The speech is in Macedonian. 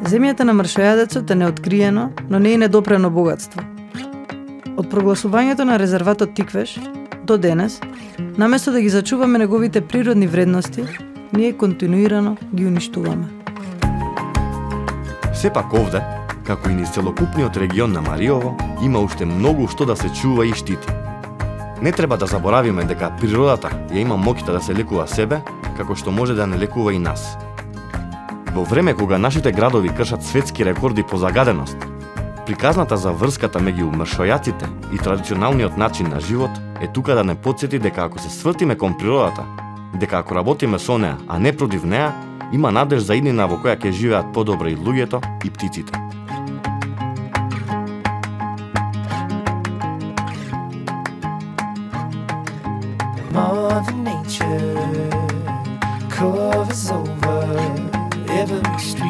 Земјата на мршојадецот е неоткриено, но не и недопрено богатство. Од прогласувањето на резерватот Тиквеш до денес, наместо да ги зачуваме неговите природни вредности, ние континуирано ги уништуваме. Сепак овде, како и низ целокупниот регион на Мариово, има уште многу што да се чува и штити. Не треба да заборавиме дека природата ја има моќта да се лекува себе, како што може да не лекува и нас. Во време кога нашите градови кршат светски рекорди по загаденост, приказната за врската меѓу мршојаците и традиционалниот начин на живот е тука да не потсети дека ако се свртиме кон природата, дека ако работиме со неа, а не против неа, има надеж за иднина во која ќе живеат подобро и луѓето и птиците. Mother Nature covers over every street.